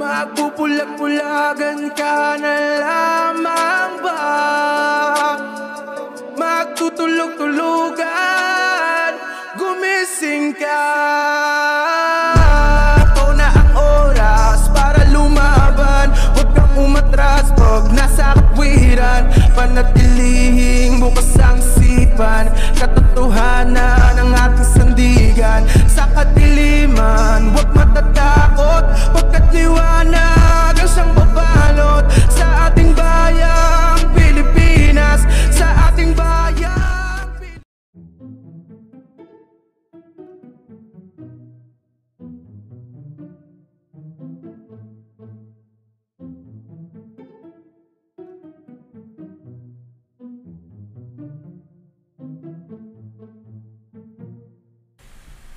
Magpupulag-pulagan ka na lamang ba? Magtutulog-tulugan, gumising ka. Ito na ang oras para lumaban. Huwag kang umatras pag nasa katwiran. Panatilihing bukas ang sipan. Katotohanan ang ating sandigan. Sa kadiliman, huwag matatakot. Pagkat liwanag ang siyang babalot sa ating bayang Pilipinas. Sa ating bayang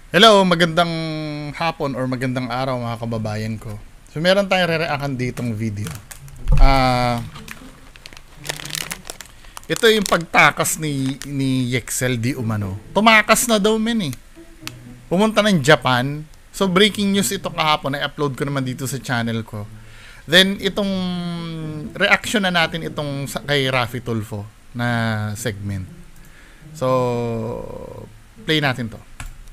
Hello, magandang hapon or magandang araw mga kababayan ko. So meron tayong re-reactan ditong video. Ito yung pagtakas ni Yexel di umano. Tumakas na daw men eh. Pumunta ng Japan. So breaking news ito kahapon, i-upload ko naman dito sa channel ko. Then itong reaction na natin itong kay Raffy Tulfo na segment. So play natin to.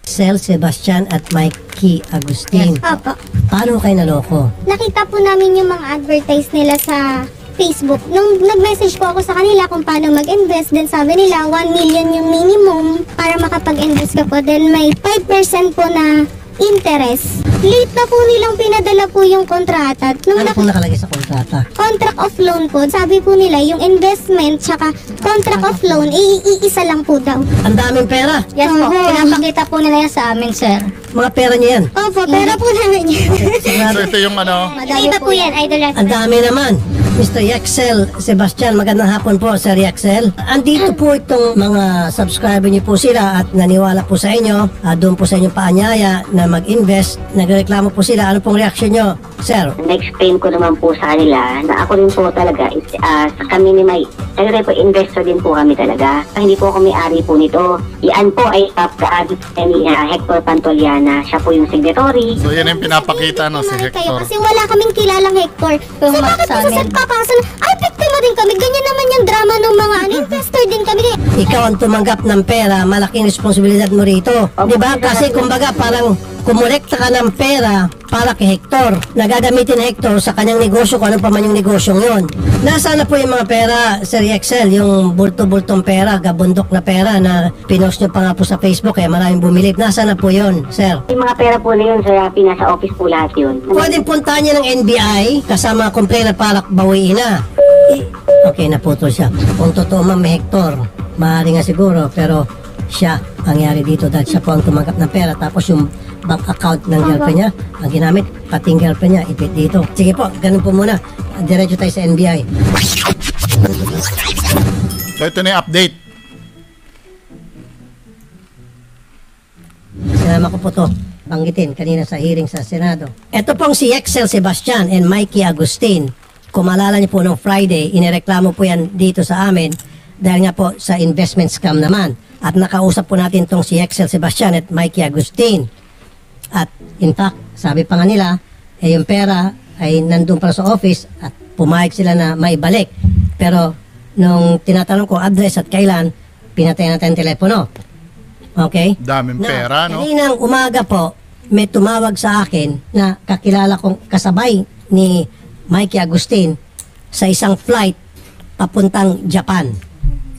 Yexel Sebastian at Mikey Agustin. Yes, opo. Paano kayo naloko? Nakita po namin yung mga advertise nila sa Facebook. Nung nag-message po ako sa kanila kung paano mag-invest, then sabi nila 1 million yung minimum para makapag-invest ka po. Then may 5% po na interest. Late na po nilang pinadala po yung kontrata. Ano pong nakalagay sa kontrata? Contract of loan po. Sabi po nila yung investment tsaka contract of loan, iisa lang po daw. Ang daming pera. Yes po. Pinapakita po nila yan sa amin, sir. Mga pera niyo yan. Opo, pera po namin yan. So ito yung ano. Madami po yan, Idol. Ang dami naman. Mr. Yexel Sebastian, magandang hapon po, Sir Yexel. Andito po itong mga subscriber niyo po sila at naniwala po sa inyo. Doon po sa inyong paanyaya na mag-invest. Nagreklamo po sila. Ano pong reaction niyo, Sir? Na-explain ko naman po sa kanila na ako rin po talaga, kami ni May, talaga po investor din po kami talaga. Hindi po ako may-ari po nito. Iyan po ay ni Hector Pantoliana. Siya po yung signatory. So yan yung pinapakita no si Hector. Kasi wala kaming kilalang Hector. So bakit po sa papasa na, ay, biktima din kami. Ganyan naman yung drama ng mga investor din kami. Ikaw ang tumanggap ng pera, malaking responsibilidad mo rito. Di ba? Kasi kumbaga parang kumolekta ka ng pera para kay Hector. Nagagamitin Hector sa kanyang negosyo kung ano pa man yung negosyong yun. Nasaan na po yung mga pera, Sir Yexel? Yung bulto-bultong pera, gabundok na pera na pinost nyo pa nga po sa Facebook eh, maraming bumilip. Nasaan na po yun, Sir? Yung mga pera po na yun, Sir Raffy, nasa office po lahat yun. Pwedeng puntahan niya ng NBI kasama complainer para bawiin na. Okay, naputol siya. Kung totoo man may Hector, maaari nga siguro, pero siya ang nangyari dito dahil siya po ang tumanggap ng pera. Tapos yung bank account ng girlfriend niya, ang ginamit, pating girlfriend niya, ipit dito. Sige po, ganun po muna. Diretso tayo sa NBI. So ito na yung update. Sinama ko po to, banggitin kanina sa hearing sa Senado. Ito pong si Yexel Sebastian and Mikey Agustin. Kung maalala niyo po nung Friday, inireklamo po yan dito sa amin dahil nga po sa investment scam naman. At nakausap po natin tong si Yexel Sebastian at Mikey Agustin. At in fact, sabi pa nga nila, yung pera ay nandun para sa office at pumayag sila na may balik. Pero nung tinatanong ko address at kailan, pinatay natin ang telepono. Okay? Daming pera, no? Kaninang umaga po, may tumawag sa akin na kakilala kong kasabay ni Mikey Agustin sa isang flight papuntang Japan.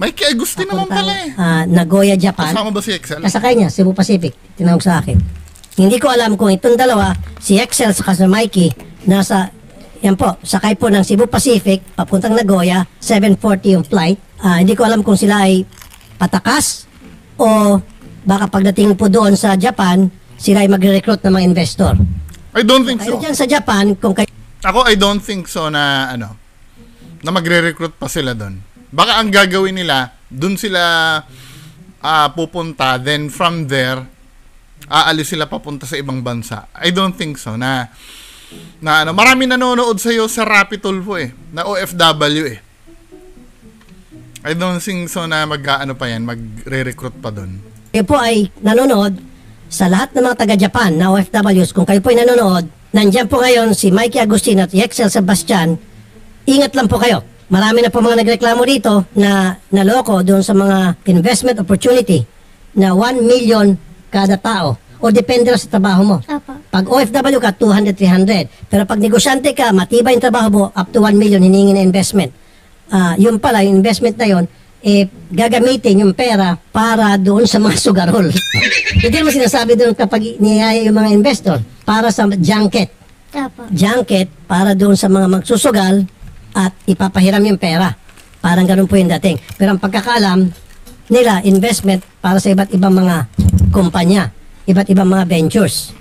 Mikey Agustin naman pala eh. Nagoya, Japan. Kasama ba si Yexel? Kasakay niya, Cebu Pacific. Tinawag sa akin. Hindi ko alam kung itong dalawa, si Yexel sa si Mikey, nasa, yan po, sakay po ng Cebu Pacific, papuntang Nagoya, 7:40 yung flight. Hindi ko alam kung sila ay patakas o baka pagdating po doon sa Japan, sila ay magre-recruit ng mga investor. I don't think so. Dyan sa Japan, kung kayo... Ako, I don't think so na, na magre-recruit pa sila doon. Baka ang gagawin nila, doon sila pupunta, then from there, aalis sila papunta sa ibang bansa. I don't think so na marami nanonood sa iyo sa Raffy Tulfo eh, na OFW eh. I don't think so na magre-recruit pa doon. Kayo po ay nanonood sa lahat ng mga taga-Japan na OFWs. Kung kayo po ay nanonood, Nandiyan po ngayon si Mikey Agustin at Yexel Sebastian. Ingat lang po kayo. Marami na po mga nagreklamo dito na naloko doon sa mga investment opportunity na 1 million kada tao. O depende lang sa trabaho mo. Opo. Pag OFW ka, 200, 300. Pero pag negosyante ka, matibay yung trabaho mo, up to 1 million hiningi na investment. Yun pala, yung investment na yun, gagamitin yung pera para doon sa mga sugarol. Hindi naman sinasabi doon kapag niyaya yung mga investor para sa junket. Opo. Junket para doon sa mga magsusugal at ipapahiram yung pera. Parang ganun po yung dating. Pero ang pagkakaalam nila, investment para sa iba't ibang mga kumpanya, iba't ibang mga ventures.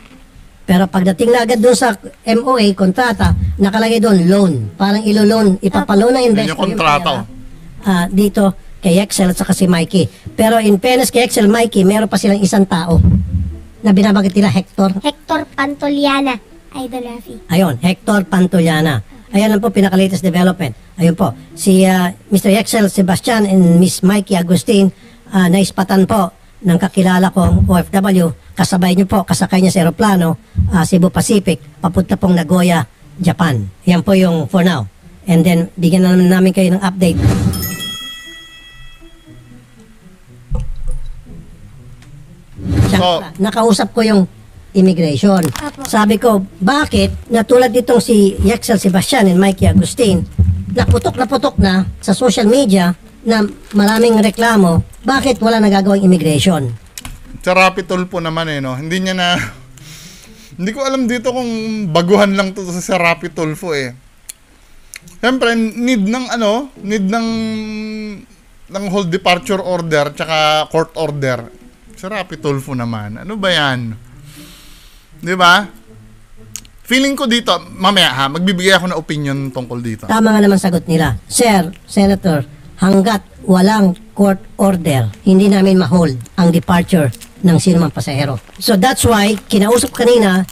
Pero pagdating na agad doon sa MOA, kontrata, nakalagay doon, loan. Parang ilo-loan, ipapaloan ng investor yung kontrata. Dito kay Excel at saka si Mikey. Pero in fairness kay Excel, Mikey, meron pa silang isang tao na binabanggit nila, Hector. Hector Pantoliana, Idol Rafi. Ayun, Hector Pantoliana. Ayan lang po, pinaka-latest development. Ayun po, si Mr. Yexel Sebastian and Miss Mikey Agustin, naispatan po ng kakilala kong OFW. Kasabay niyo po, kasakay niya sa aeroplano, Cebu Pacific, papunta pong Nagoya, Japan. Yan po yung for now. And then, bigyan na namin kayo ng update. So, Nakausap ko yung immigration. Sabi ko, bakit natulad ditong si Yexel Sebastian and Mikey Agustin, naputok na sa social media na maraming reklamo, bakit wala nagagawang immigration? sa Rapitol po naman no. Hindi ko alam dito kung baguhan lang to sa Rapitol po Siyempre, need ng hold departure order tsaka court order. Sa Rapitol po naman. Ano ba yan? Di ba? Feeling ko dito, mamaya magbibigay ako ng opinion tungkol dito. Tama nga naman sagot nila. Sir, Senator, hanggat walang court order, hindi namin ma-hold ang departure ng sinumang pasahero. So that's why, kinausap kanina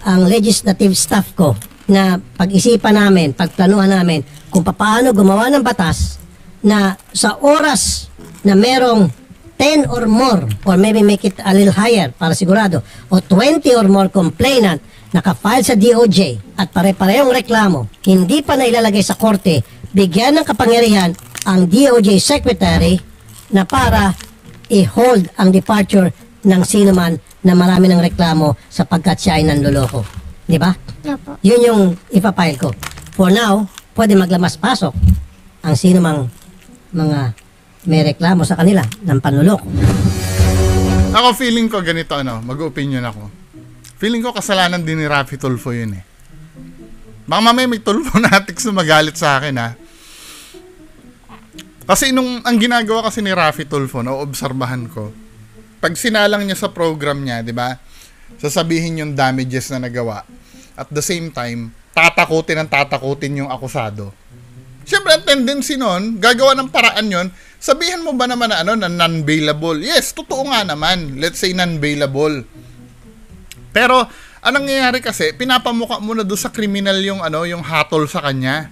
ang legislative staff ko na pag-isipan namin, pagplanuhan namin kung paano gumawa ng batas na sa oras na merong 10 or more, or maybe make it a little higher para sigurado, o 20 or more complainant naka-file sa DOJ at pare-parehong reklamo, hindi pa nailalagay sa korte, bigyan ng kapangyarihan ang DOJ Secretary na para i-hold ang departure ng sino man na marami ng reklamo sapagkat siya ay nanloloko. Di ba? Opo. Yun yung ipapile ko. For now, pwede maglamas-pasok ang sino mang mga may reklamo sa kanila ng panloloko. Ako feeling ko ganito mag-opinion ako. Feeling ko kasalanan din ni Rafi Tulfo yun Baka mamaya may Tulfo natics na magalit sa akin Kasi ang ginagawa kasi ni Rafi Tulfo, obserbahan ko, pag sinalang niya sa program niya, di ba, sasabihin yung damages na nagawa. At the same time, tatakutin yung akusado. Siyempre, ang tendency nun, gagawa ng paraan yon. Sabihin mo ba naman na non-bailable? Yes, totoo nga naman. Let's say non-bailable. Pero, anong nangyayari kasi, pinapamukha mo na doon sa criminal yung hatol sa kanya.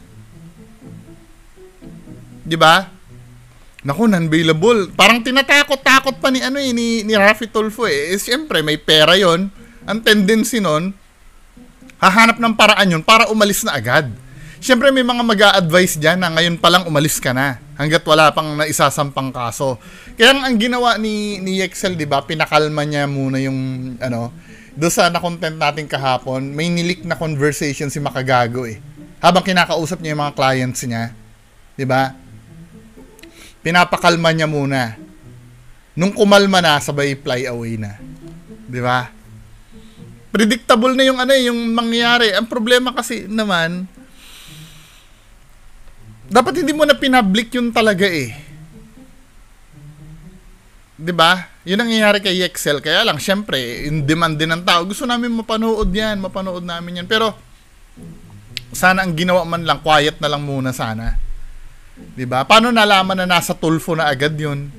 Di ba? Naku, non-bailable. Parang tinatakot-takot pa ni Rafi Tulfo siyempre, may pera yon. Ang tendency nun, hahanap ng paraan yun para umalis na agad. Siyempre, may mga mag-a-advise dyan na ngayon palang umalis ka na hanggat wala pang naisasampang kaso. Kaya ang ginawa ni Yexel, di ba, pinakalma niya muna yung, doon sa na-content natin kahapon, may nilik na conversation si Makagago habang kinakausap niya yung mga clients niya. Di ba? Pinapakalma niya muna. Nung kumalma na, sabay fly away na. Di ba? Predictable na yung mangyayari. Ang problema kasi naman, dapat hindi mo na pinablik yun talaga Di ba? Yun ang nangyayari kay Yexel. Kaya lang, syempre, in demand din ng tao. Gusto namin mapanood namin yan. Pero, sana ang ginawa man lang, quiet na lang muna sana. Diba? Paano nalaman na nasa Tulfo na agad yun?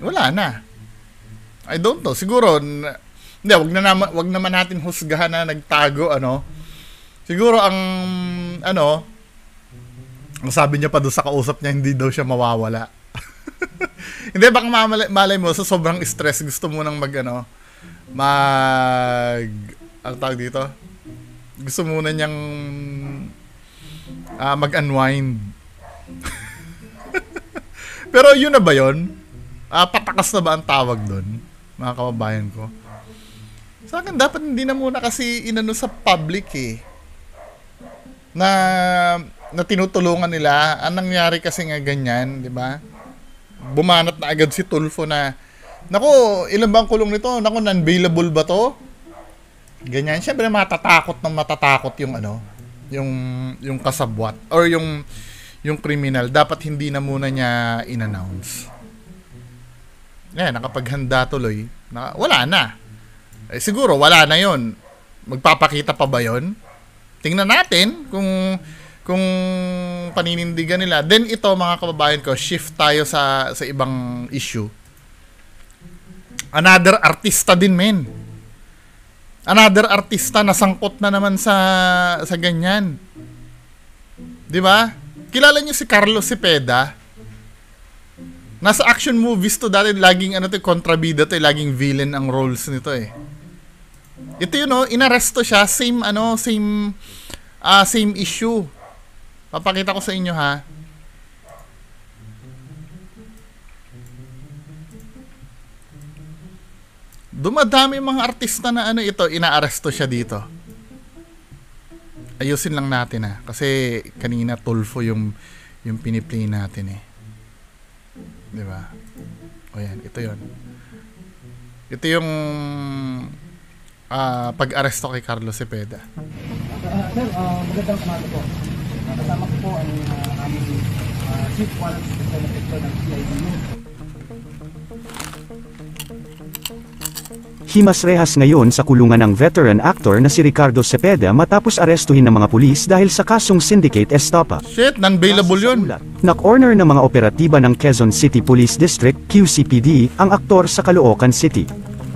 Wala na. I don't know. Siguro, wag naman natin husgahan na nagtago, Siguro ang sabi niya pa doon sa kausap niya, hindi daw siya mawawala. Hindi, baka malay mo, sa sobrang stress, gusto mo nang ang tawag dito, gusto muna niyang mag-unwind. Pero yun na ba yun? Patakas na ba ang tawag doon, mga kababayan ko? Sa akin, dapat hindi na muna kasi inano sa public na tinutulungan nila. Ang nangyari kasi nga ganyan, di ba? Bumanat na agad si Tulfo na, naku, ilan bang kulong nito? Naku, non-bailable ba to? Ganyan. Siyempre, matatakot yung kasabwat or yung criminal. Dapat hindi na muna niya in-announce. Nakapaghanda tuloy. Wala na. Siguro, wala na yon. Magpapakita pa ba yon? Tingnan natin kung paninindigan nila. Then ito, mga kababayan ko, shift tayo sa ibang issue. Another artista din, men. Another artista na sangkot na naman sa ganyan. 'Di ba? Kilala niyo si Carlos Cepeda? Nasa action movies to dati, laging kontrabida to, laging villain ang roles nito Ito yun, inaresto siya, same issue. Papakita ko sa inyo, ha. Dumadami mga artista na inaaresto siya dito. Ayusin lang natin, ha, kasi kanina Tulfo yung piniplay natin 'Di ba? O yan, ito 'yon. Ito yung pag-aresto kay Carlos Cepeda. Sir, magandang umaga po. Kasama ko po ang aming Chief Quality Inspector ng CIDU. Himasrehas ngayon sa kulungan ang veteran actor na si Ricardo Cepeda matapos arestuhin ng mga pulis dahil sa kasong syndicate estopa. Shit, non-bailable yun. Na-corner ng mga operatiba ng Quezon City Police District, QCPD, ang aktor sa Caloocan City.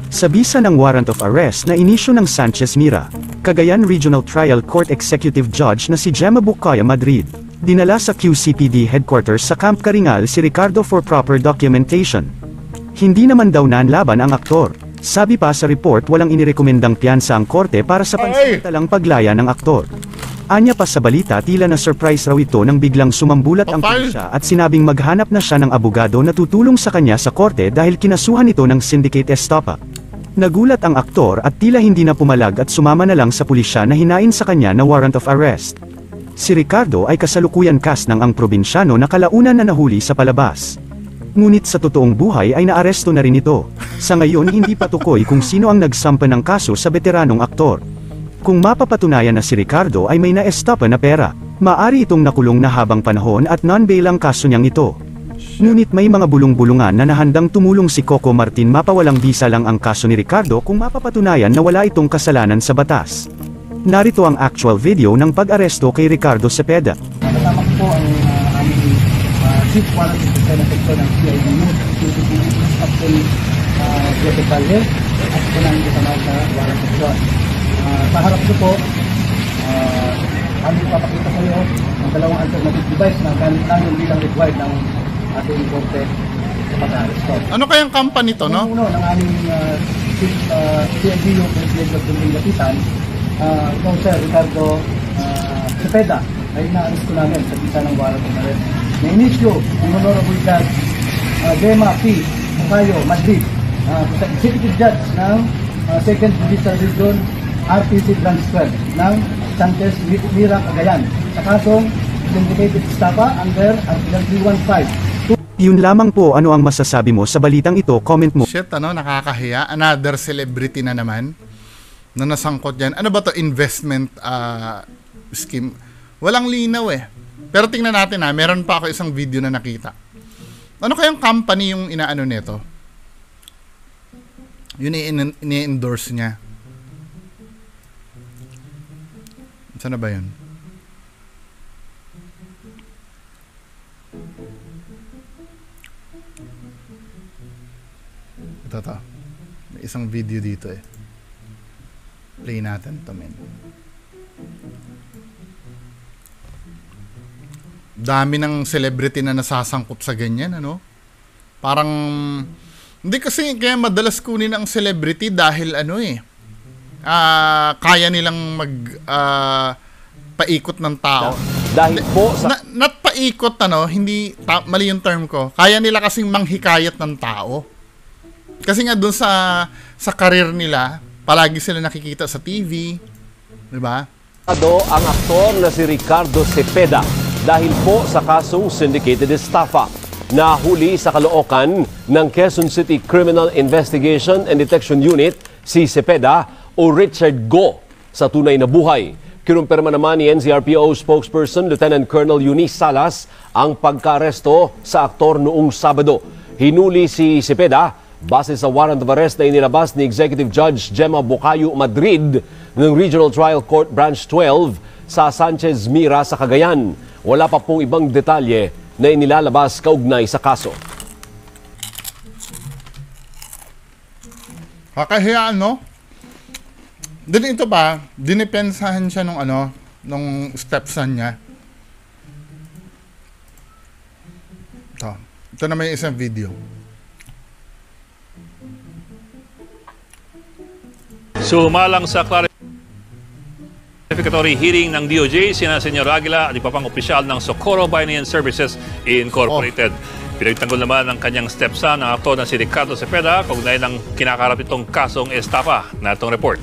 Sa bisa ng warrant of arrest na inisyu ng Sanchez Mira, Cagayan Regional Trial Court Executive Judge na si Gemma Bucaya Madrid, dinala sa QCPD headquarters sa Camp Karingal si Ricardo for proper documentation. Hindi naman daw nanlaban ang aktor. Sabi pa sa report, walang inirekomendang piyansa ang korte para sa pansamantalang paglaya ng aktor. Anya pa sa balita, tila na surprise raw ito nang biglang sumambulat ang pulisya at sinabing maghanap na siya ng abogado na tutulong sa kanya sa korte dahil kinasuhan ito ng syndicate estopa. Nagulat ang aktor at tila hindi na pumalag at sumama na lang sa pulisya na hinain sa kanya na warrant of arrest. Si Ricardo ay kasalukuyan cast ng ang probinsyano na kalaunan na nahuli sa palabas. Ngunit sa totoong buhay ay naaresto na rin ito. Sa ngayon hindi patukoy kung sino ang nagsampa ng kaso sa veteranong aktor. Kung mapapatunayan na si Ricardo ay may na-estapa na pera, maaari itong nakulong na habang panahon at non-bail ang kaso niyang ito. Ngunit may mga bulong-bulungan na nahandang tumulong si Coco Martin mapawalang bisa lang ang kaso ni Ricardo kung mapapatunayan na wala itong kasalanan sa batas. Narito ang actual video ng pag-aresto kay Ricardo Cepeda. Kasama ko po ang aming Chief Quality Inspector ng CIDU, Captain Joseph Valle, at po namin kasama sa warrant of arrest. Sa harap ko po, aming papakita sa iyo ang dalawang alternative device na gamit namin bilang required ng ating korte sa pag-aresto. Ano kayang company to, no? Uno ng aming Chief CIDU, President of the Lapitan, itong Sir Ricardo Cepeda, ay na-aresto namin sa bisa ng warrant of arrest. Na-inisyo ang Honorable Judge Gemma P. Bucaya Madrid, Executive Judge ng 2nd Judicial Region RTC Branch 12 ng Sanchez Mira, Cagayan sa kasong syndicated estafa under Article 315. Yun lamang po, ano ang masasabi mo sa balitang ito? Comment mo. Shit, nakakahiya. Another celebrity na naman na nasangkot yan. Ano ba to? Investment scheme? Walang linaw Pero tingnan natin meron pa ako isang video na nakita. Ano kayang company yung inaano nito? Yun ini-endorse niya. Saan na ba yun? Ito. May isang video dito Play natin to, men. Dami ng celebrity na nasasangkot sa ganyan, ano? Parang Hindi kasi kaya madalas kunin ang celebrity dahil ano kaya nilang paikot ng tao. Dahil po sa... Not paikot, hindi, mali yung term ko. Kaya nila kasing manghikayat ng tao. Kasi nga doon sa career nila, palagi sila nakikita sa TV. Diba? Ang aktor na si Ricardo Cepeda dahil po sa kasong syndicated estafa. Nahuli sa Caloocan ng Quezon City Criminal Investigation and Detection Unit si Cepeda o Richard Go sa tunay na buhay. Kinumpirma naman ni NCRPO spokesperson Lieutenant Colonel Eunice Salas ang pagka-aresto sa aktor noong Sabado. Hinuli si Cepeda base sa warrant of arrest na inilabas ni Executive Judge Gemma Bocayo Madrid ng Regional Trial Court Branch 12 sa Sanchez Mira sa Cagayan. Wala pa pong ibang detalye na inilalabas kaugnay sa kaso. Kakahiyaan, no? Din ito ba, dinipensahan siya nung stepson niya. Ito naman yung isang video. Sumalang sa clarificatory hearing ng DOJ, sina Senyor Aguila at iba pang opisyal ng Socorro Bayanihan Services Incorporated. Pinagtanggol naman ng kanyang stepson ang aktor na si Ricardo Cepeda kaugnay ng kinakarap itong kasong estafa. Na itong report.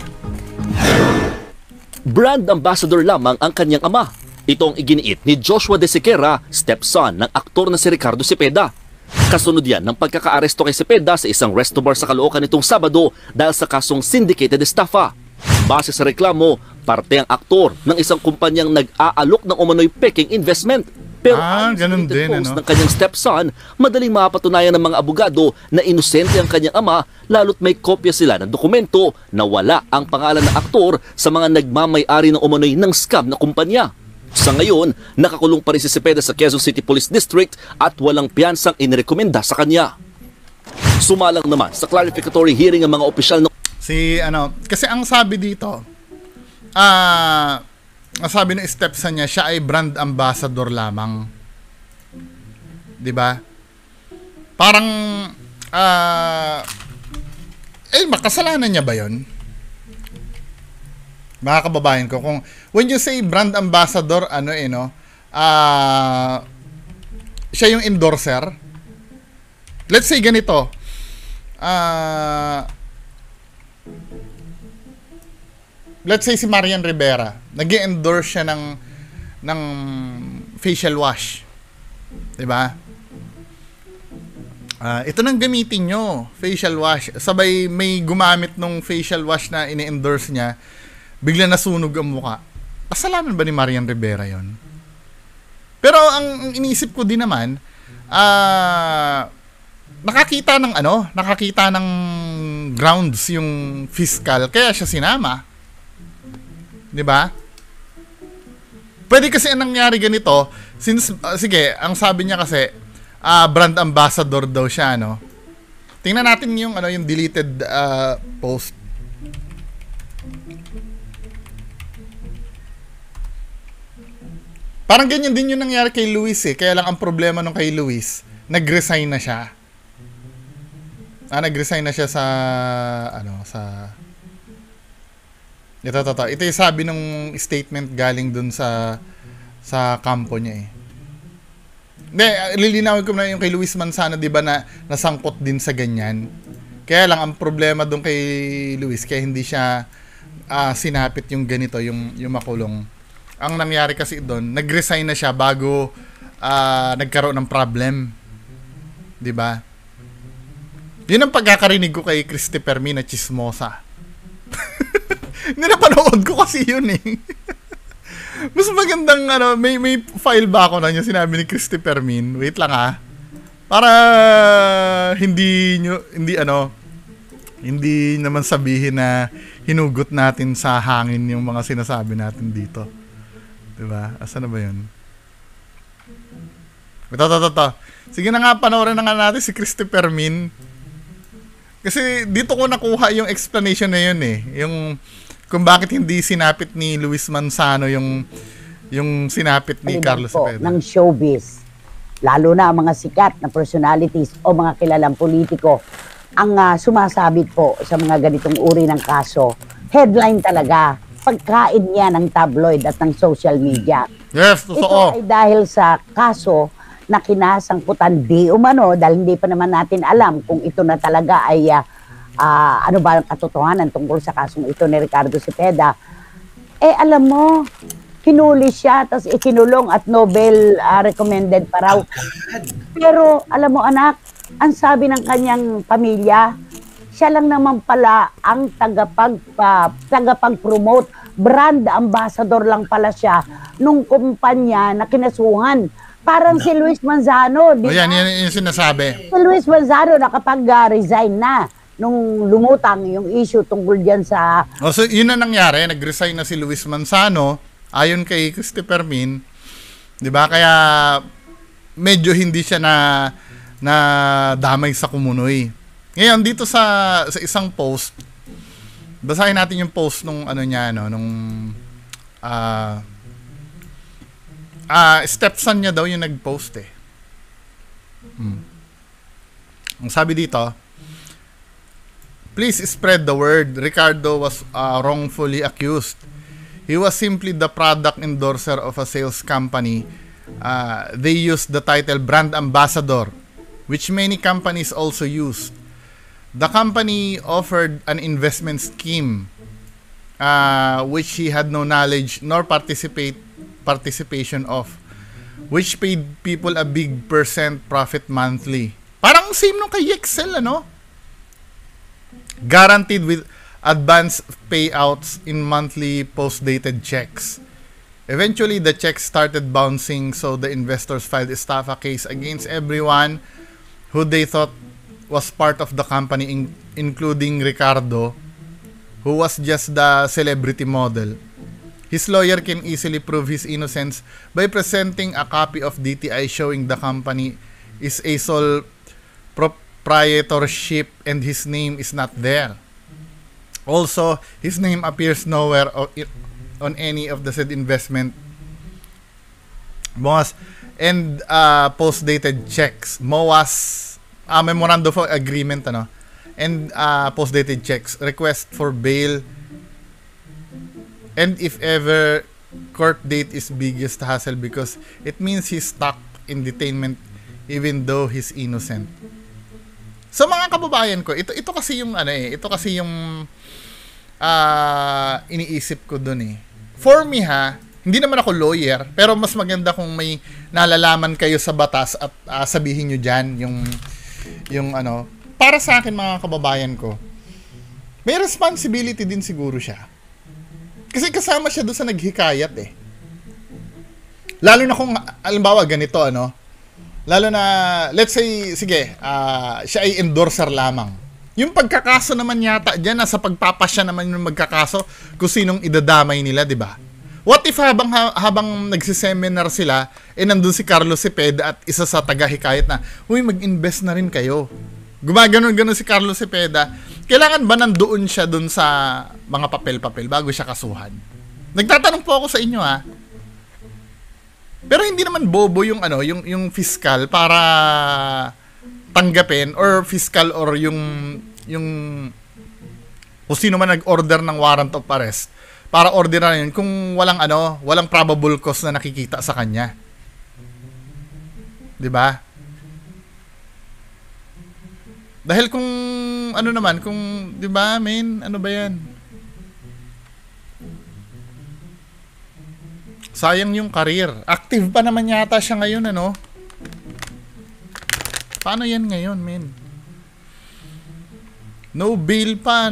Brand ambassador lamang ang kanyang ama. Itong iginiit ni Joshua De Sequeira, stepson ng aktor na si Ricardo Cepeda. Kasunod yan ng pagkakaaresto kay Cepeda sa isang resto bar sa Caloocan nitong Sabado dahil sa kasong syndicated estafa. Base sa reklamo, parte ang aktor ng isang kumpanyang nag-aalok ng umano'y peking investment. Pero ganun din, ng kanyang stepson, madaling mapatunayan ng mga abogado na inosente ang kanyang ama, lalo't may kopya sila ng dokumento na wala ang pangalan ng aktor sa mga nagmamay-ari ng umano'y ng scam na kumpanya. Sa ngayon, nakakulong pa rin si Cepeda sa Quezon City Police District at walang piyansang inirekomenda sa kanya. Sumalang naman sa clarificatory hearing ang mga opisyal ng kasi ang sabi dito, ang sabi ng stepson niya, siya ay brand ambassador lamang. 'Di ba? Parang makasalanan niya ba 'yon? Mga kababayan ko, kung when you say brand ambassador, siya yung endorser. Let's say ganito. Let's say si Marian Rivera, nag-endorse siya ng facial wash. 'Di ba? Ito nang gamitin nyo, facial wash. Sabay may gumamit nung facial wash na ini-endorse niya, bigla nasunog ang mukha. Kasalanan ba ni Marian Rivera 'yon? Pero ang iniisip ko din naman, nakakita ng grounds yung fiscal, kaya siya sinama. 'Di ba? Pwede kasi ang nangyari ganito, since sige, ang sabi niya kasi brand ambassador daw siya, Tingnan natin yung yung deleted post. Parang ganyan din yung nangyari kay Luis Kaya lang ang problema nung kay Luis, nag-resign na siya. Nag-resign na siya sa Ito yung sabi nung statement galing dun sa kampo niya Hindi, lilinawin ko na yung kay Luis Manzano, di ba, na nasangkot din sa ganyan. Kaya lang ang problema dun kay Luis, kaya hindi siya sinapit yung ganito, yung makulong. Ang nangyari kasi doon, nag-resign na siya bago nagkaroon ng problem. 'Di ba? 'Yun ang pagkakarinig ko kay Christopher Min na chismosa. Ninapanood ko kasi 'yun Mas magandang may file ba ako na yung sinabi ni Christopher Min? Wait lang para hindi naman sabihin na hinugot natin sa hangin yung mga sinasabi natin dito. Diba? Asa na ba yun? Ito. Sige na nga, panoorin na nga natin si Christopher Min. Kasi dito ko nakuha yung explanation na yun Yung kung bakit hindi sinapit ni Luis Manzano yung sinapit ni Carlos Cepeda. Ng showbiz. Lalo na ang mga sikat na personalities o mga kilalang politiko. ang sumasabit po sa mga ganitong uri ng kaso, headline talaga, pagkain niya ng tabloid at ng social media. Yes, totoo. Ito ay dahil sa kaso na kinasangkutan di umano, dahil hindi pa naman natin alam kung ito na talaga ay ano ba ang katotohanan tungkol sa kasong ito ni Ricardo Cepeda. Alam mo, kinuli siya, tapos ikinulong at Nobel recommended pa raw. Pero alam mo anak, ang sabi ng kanyang pamilya, siya lang naman pala ang tagapag-promote, brand ambassador lang pala siya nung kumpanya na kinasuhan. Parang si Luis Manzano. Yan yung sinasabi. Si Luis Manzano nakapag-resign na nung lumutang yung issue tungkol dyan sa... So yun na nangyari, nag-resign na si Luis Manzano, ayon kay Christopher Min, di ba? Kaya medyo hindi siya na damay sa kumunoy. Ngayon dito sa isang post, basahin natin yung post nung ano niya nung stepson niya daw yung nag-post Ang sabi dito, please spread the word. Ricardo was wrongfully accused. He was simply the product endorser of a sales company. They used the title brand ambassador, which many companies also used. The company offered an investment scheme which he had no knowledge nor participation of, which paid people a big % profit monthly. Parang same nung kay Yexel, ano? Guaranteed with advance payouts in monthly post-dated checks. Eventually, the checks started bouncing, so the investors filed a estafa case against everyone who they thought was part of the company, including Ricardo, who was just the celebrity model. His lawyer can easily prove his innocence by presenting a copy of DTI showing the company is a sole proprietorship and his name is not there. Also, his name appears nowhere on any of the said investment MOAs and post-dated checks. MOAs, memorandum of agreement, and post-dated checks, request for bail, and if ever, court date is biggest hassle because it means he's stuck in detainment even though he's innocent. So mga kababayan ko, ito kasi yung ito kasi yung iniisip ko dun For me hindi naman ako lawyer, pero mas maganda kung may nalalaman kayo sa batas at sabihin nyo dyan yung para sa akin mga kababayan ko, may responsibility din siguro siya. Kasi kasama siya doon sa naghikayat Lalo na kung, alimbawa, ganito, lalo na, let's say, sige, siya ay endorser lamang. Yung pagkakaso naman yata dyan, nasa pagpapasya naman yung magkakaso kung sinong idadamay nila, di ba? What if habang nagsiseminar sila, nandun si Carlos Cepeda at isa sa taga-hikayat na, uy, mag-invest na rin kayo. Gumaganon-ganon si Carlos Cepeda. Kailangan ba nandoon siya dun sa mga papel-papel bago siya kasuhan? Nagtatanong po ako sa inyo Pero hindi naman bobo yung yung fiscal para tanggapin or fiscal or yung kung sino man nag-order ng warrant of arrest para orderan yun kung walang probable cause na nakikita sa kanya. 'Di ba? Dahil kung kung 'di ba, ano ba 'yan? Sayang yung career. Active pa naman yata siya ngayon, Paano yan ngayon, men? No bail pa,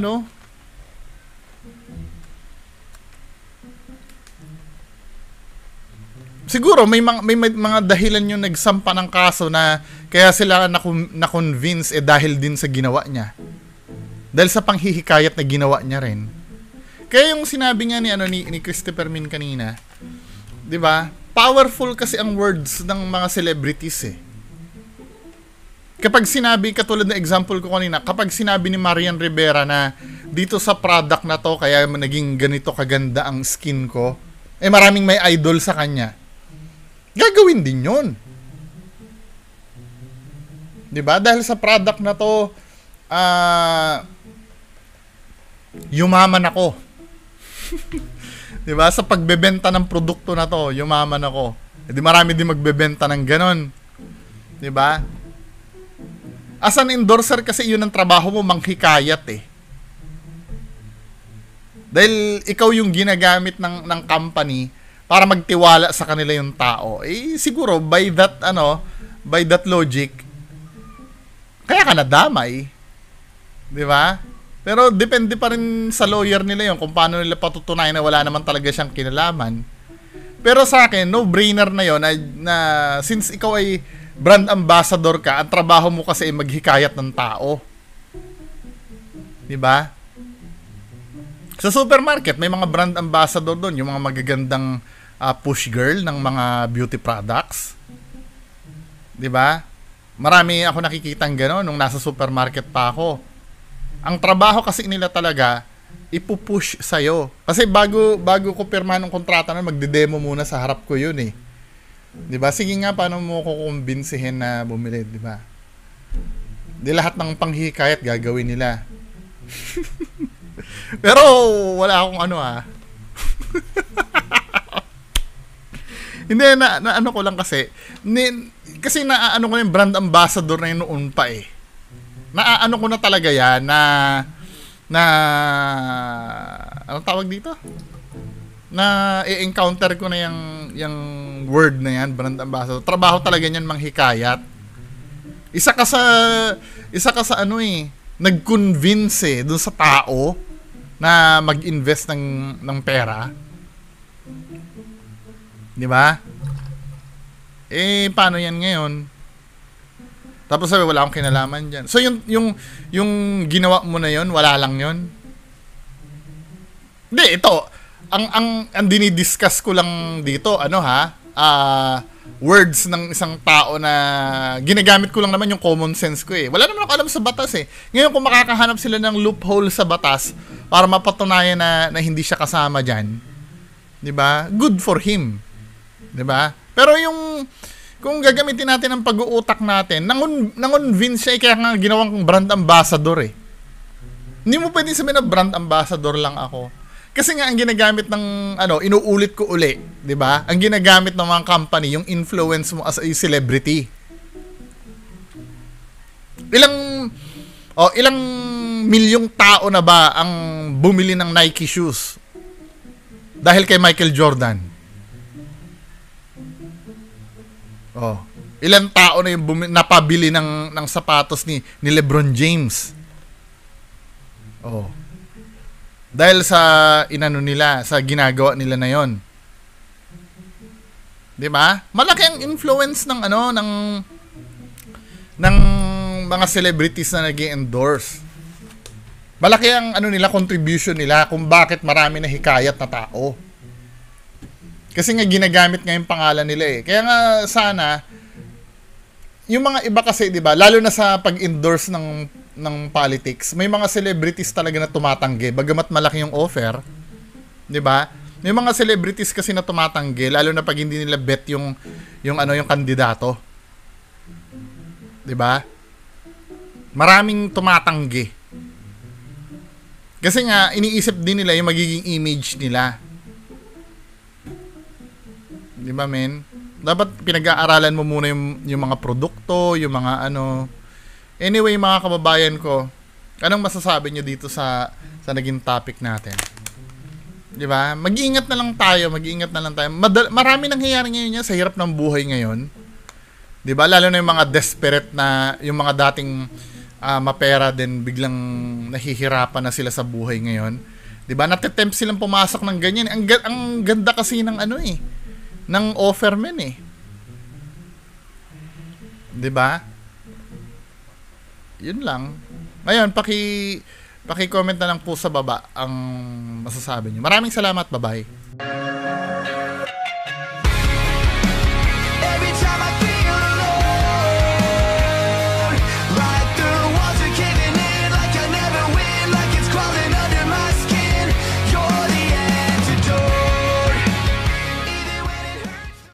Siguro may mga dahilan yung nagsampa ng kaso na kaya sila na-convince dahil din sa ginawa niya. Dahil sa panghihikayat na ginawa niya rin. Kaya yung sinabi nga ni Christopher Min kanina, 'di ba? Powerful kasi ang words ng mga celebrities Kapag sinabi, katulad na example ko kanina, kapag sinabi ni Marian Rivera na dito sa product na to kaya naging ganito kaganda ang skin ko, maraming may idol sa kanya. Gagawin din 'yon. 'Di ba? Dahil sa product na to yumaman ako. 'Di ba? Sa pagbebenta ng produkto na to, yumaman ako. Di marami din magbebenta ng ganon. 'Di ba? As an endorser kasi yun ang trabaho mo, manghikayat eh. Dahil ikaw yung ginagamit ng company para magtiwala sa kanila yung tao. Eh siguro by that logic, kaya ka nadamay. 'Di ba? Pero depende pa rin sa lawyer nila yun kung paano nila patutunayan na wala naman talaga siyang kinalaman. Pero sa akin, no-brainer na yun na since ikaw ay brand ambassador ka, ang trabaho mo kasi ay maghikayat ng tao. 'Di ba? Sa supermarket, may mga brand ambassador doon, yung mga magagandang push girl ng mga beauty products. 'Di ba? Marami ako nakikitang gano'n nung nasa supermarket pa ako. Ang trabaho kasi nila talaga, ipupush sa'yo. Kasi bago ko pirmahan ng kontrata na, magde-demo muna sa harap ko yun eh. 'Di ba? Sige nga, paano mo ko kumbinsihin na bumili, 'di ba? Di lahat ng panghikayat gagawin nila. Pero wala akong Hindi na ano ko lang kasi kasi naano ko na yung brand ambassador na yun noon pa eh. Naano ko na talaga yan na ano tawag dito? Na i-encounter ko na yung word na yan, brand ambassador. Trabaho talaga niyan manghikayat. Isa ka sa nag-convince doon sa tao na mag-invest ng pera. 'Di ba? Eh paano yan ngayon? Tapos sabi, wala akong kinalaman diyan. So yung ginawa mo na yon, wala lang yon. Hindi, ito ang dinidiscuss ko lang dito, words ng isang tao na ginagamit ko lang naman yung common sense ko eh. Wala naman ako alam sa batas eh. Ngayon kung makakahanap sila ng loophole sa batas para mapatunayan na hindi siya kasama diyan, 'di ba? Good for him. 'Di ba? Pero kung gagamitin natin ang pag-uutak natin, nangonvince siya kaya nga ginawang brand ambassador eh. Hindi mo pwedeng sabihin na brand ambassador lang ako. Kasi nga ang ginagamit ng inuulit ko uli, 'di ba? Ang ginagamit ng mga company yung influence mo as a celebrity. Ilang milyong tao na ba ang bumili ng Nike shoes dahil kay Michael Jordan? Ilang tao na yung napabili ng sapatos ni LeBron James? Dahil sa sa ginagawa nila na 'yon. 'Di ba? Malaki ang influence ng mga celebrities na nag-endorse. Malaki ang contribution nila kung bakit marami na hikayat na tao. Kasi nga ginagamit nga yung pangalan nila eh. Kaya nga sana yung mga iba kasi, 'di ba, lalo na sa pag-endorse ng politics, may mga celebrities talaga na tumatanggi bagamat malaki yung offer, 'di ba? May mga celebrities kasi na tumatanggi lalo na pag hindi nila bet yung kandidato. 'Di ba? Maraming tumatanggi. Kasi nga iniisip din nila yung magiging image nila. 'Di ba, men? Dapat pinag-aaralan mo muna yung mga produkto, yung mga Anyway, mga kababayan ko, anong masasabi nyo dito sa naging topic natin? 'Di ba? Mag-iingat na lang tayo. Marami nangyayari ngayon sa hirap ng buhay ngayon. 'Di ba? Lalo na yung mga desperate na, yung mga dating mapera din biglang nahihirapan na sila sa buhay ngayon. 'Di ba? Nate-tempt silang pumasok ng ganyan. Ang ganda kasi ng ng offer men eh. 'Di ba? Yun lang. Ngayon, paki-comment na lang po sa baba ang masasabi niyo. Maraming salamat. Bye-bye.